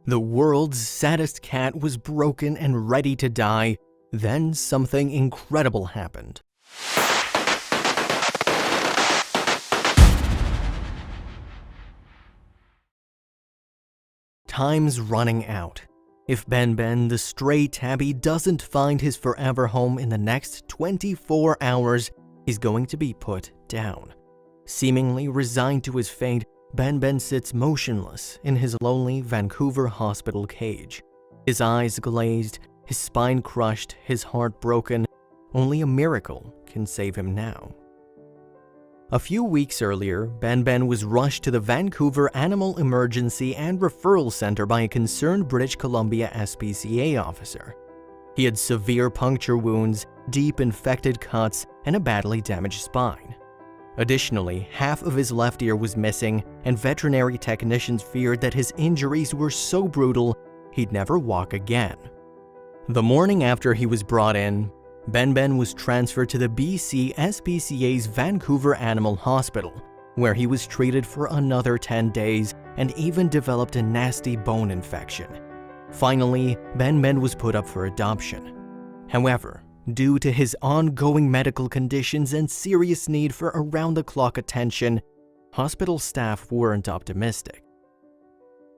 The world's saddest cat was broken and ready to die. Then something incredible happened. Time's running out. If Ben, the stray tabby, doesn't find his forever home in the next 24 hours, he's going to be put down. Seemingly resigned to his fate, Ben sits motionless in his lonely Vancouver hospital cage. His eyes glazed, his spine crushed, his heart broken. Only a miracle can save him now. A few weeks earlier, Ben was rushed to the Vancouver Animal Emergency and Referral Center by a concerned British Columbia SPCA officer. He had severe puncture wounds, deep infected cuts, and a badly damaged spine. Additionally, half of his left ear was missing, and veterinary technicians feared that his injuries were so brutal he'd never walk again. The morning after he was brought in, Ben was transferred to the BC SPCA's Vancouver Animal Hospital, where he was treated for another 10 days and even developed a nasty bone infection. Finally, Ben was put up for adoption. However, due to his ongoing medical conditions and serious need for around-the-clock attention, hospital staff weren't optimistic.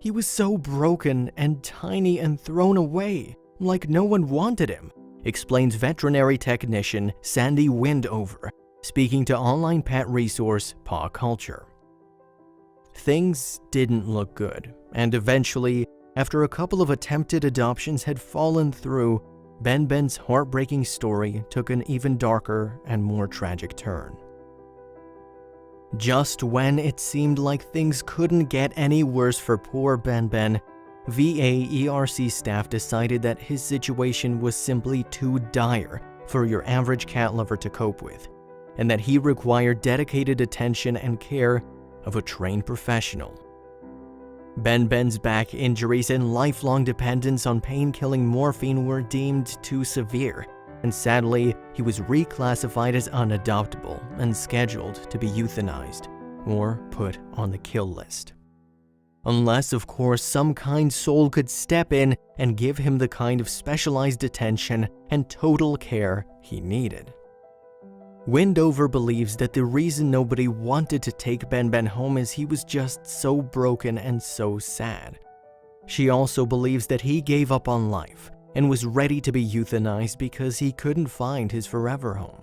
He was so broken and tiny and thrown away, like no one wanted him, explains veterinary technician Sandy Windover, speaking to online pet resource Paw Culture. Things didn't look good, and eventually, after a couple of attempted adoptions had fallen through, Ben's heartbreaking story took an even darker and more tragic turn. Just when it seemed like things couldn't get any worse for poor Ben, VA ERC staff decided that his situation was simply too dire for your average cat lover to cope with, and that he required dedicated attention and care of a trained professional. Ben's back injuries and lifelong dependence on pain-killing morphine were deemed too severe, and sadly, he was reclassified as unadoptable and scheduled to be euthanized or put on the kill list. Unless, of course, some kind soul could step in and give him the kind of specialized attention and total care he needed. Windover believes that the reason nobody wanted to take Ben home is he was just so broken and so sad. She also believes that he gave up on life and was ready to be euthanized because he couldn't find his forever home.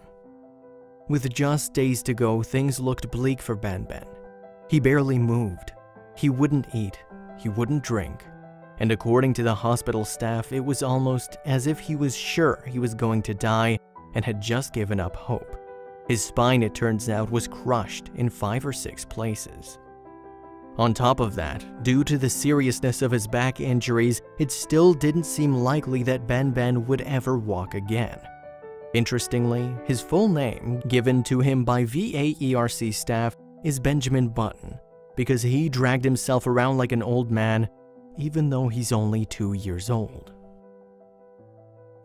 With just days to go, things looked bleak for Ben. He barely moved. He wouldn't eat. He wouldn't drink. And according to the hospital staff, it was almost as if he was sure he was going to die and had just given up hope. His spine, it turns out, was crushed in 5 or 6 places. On top of that, due to the seriousness of his back injuries, it still didn't seem likely that Ben would ever walk again. Interestingly, his full name, given to him by VA ERC staff, is Benjamin Button, because he dragged himself around like an old man, even though he's only 2 years old.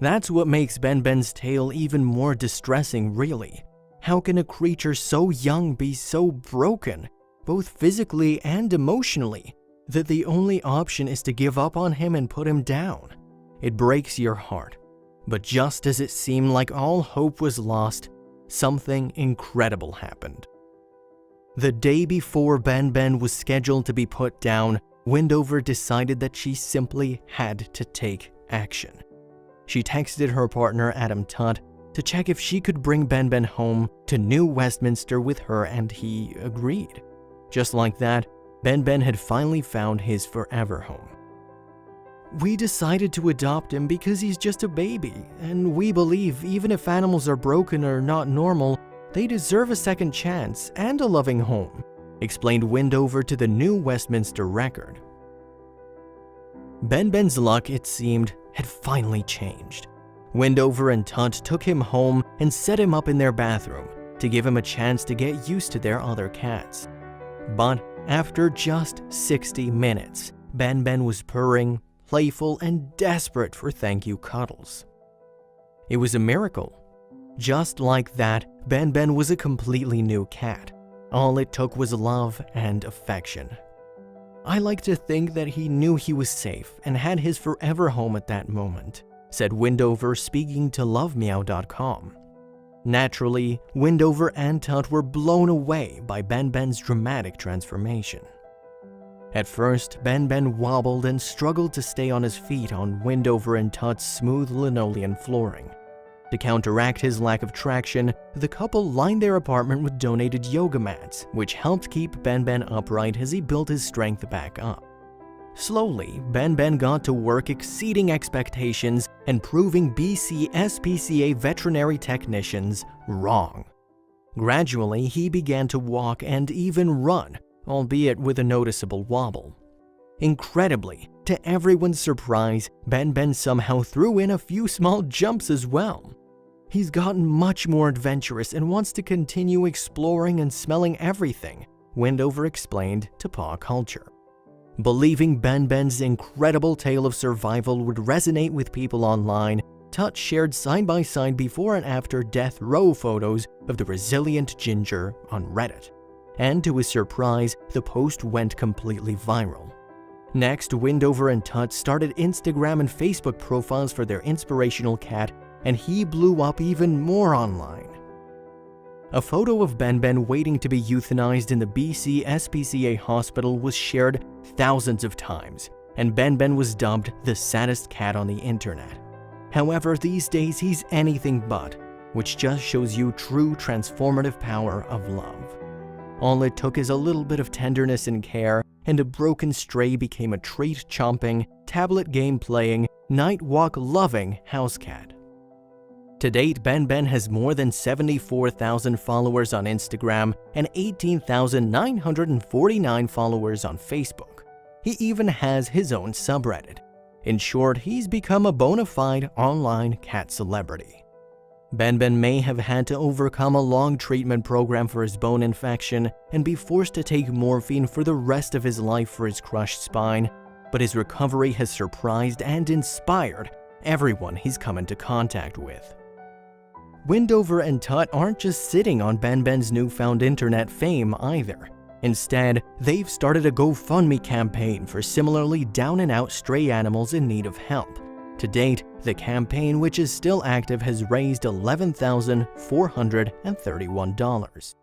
That's what makes Ben's tale even more distressing, really. How can a creature so young be so broken, both physically and emotionally, that the only option is to give up on him and put him down? It breaks your heart. But just as it seemed like all hope was lost, something incredible happened. The day before Ben was scheduled to be put down, Windover decided that she simply had to take action. She texted her partner Adam Tutt to check if she could bring Ben home to New Westminster with her, and he agreed. Just like that, Ben had finally found his forever home. "We decided to adopt him because he's just a baby, and we believe even if animals are broken or not normal, they deserve a second chance and a loving home," explained Windover to the New Westminster Record. Ben's luck, it seemed, had finally changed. Windover and Tutt took him home and set him up in their bathroom to give him a chance to get used to their other cats. But after just 60 minutes, Ben was purring, playful, and desperate for thank you cuddles. It was a miracle. Just like that, Ben was a completely new cat. All it took was love and affection. "I like to think that he knew he was safe and had his forever home at that moment," said Windover, speaking to LoveMeow.com. Naturally, Windover and Tut were blown away by Ben-Ben's dramatic transformation. At first, Ben-Ben wobbled and struggled to stay on his feet on Windover and Tut's smooth linoleum flooring. To counteract his lack of traction, the couple lined their apartment with donated yoga mats, which helped keep Ben-Ben upright as he built his strength back up. Slowly, Ben-Ben got to work exceeding expectations and proving BC SPCA veterinary technicians wrong. Gradually, he began to walk and even run, albeit with a noticeable wobble. Incredibly, to everyone's surprise, Ben-Ben somehow threw in a few small jumps as well. He's gotten much more adventurous and wants to continue exploring and smelling everything, Windover explained to Paw Culture. Believing Ben-Ben's incredible tale of survival would resonate with people online, Tut shared side-by-side before and after death row photos of the resilient ginger on Reddit. And to his surprise, the post went completely viral. Next, Windover and Tut started Instagram and Facebook profiles for their inspirational cat, and he blew up even more online. A photo of Ben-Ben waiting to be euthanized in the BC SPCA hospital was shared thousands of times, and Ben-Ben was dubbed the saddest cat on the internet. However, these days he's anything but, which just shows you true transformative power of love. All it took is a little bit of tenderness and care, and a broken stray became a treat-chomping, tablet game-playing, night-walk-loving house cat. To date, Ben-Ben has more than 74,000 followers on Instagram and 18,949 followers on Facebook. He even has his own subreddit. In short, he's become a bona fide online cat celebrity. Ben-Ben may have had to overcome a long treatment program for his bone infection and be forced to take morphine for the rest of his life for his crushed spine, but his recovery has surprised and inspired everyone he's come into contact with. Windover and Tut aren't just sitting on Ben-Ben's newfound internet fame either. Instead, they've started a GoFundMe campaign for similarly down-and-out stray animals in need of help. To date, the campaign, which is still active, has raised $11,431.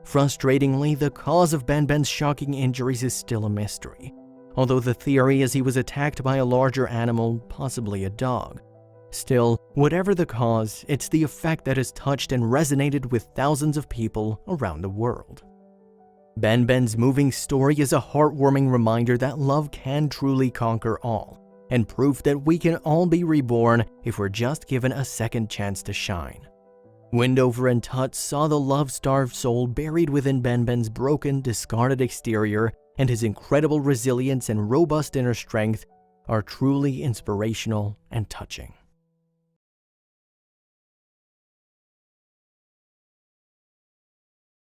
Frustratingly, the cause of Ben-Ben's shocking injuries is still a mystery, although the theory is he was attacked by a larger animal, possibly a dog. Still, whatever the cause, it's the effect that has touched and resonated with thousands of people around the world. Ben-Ben's moving story is a heartwarming reminder that love can truly conquer all, and proof that we can all be reborn if we're just given a second chance to shine. Windover and Tut saw the love-starved soul buried within Ben-Ben's broken, discarded exterior, and his incredible resilience and robust inner strength are truly inspirational and touching.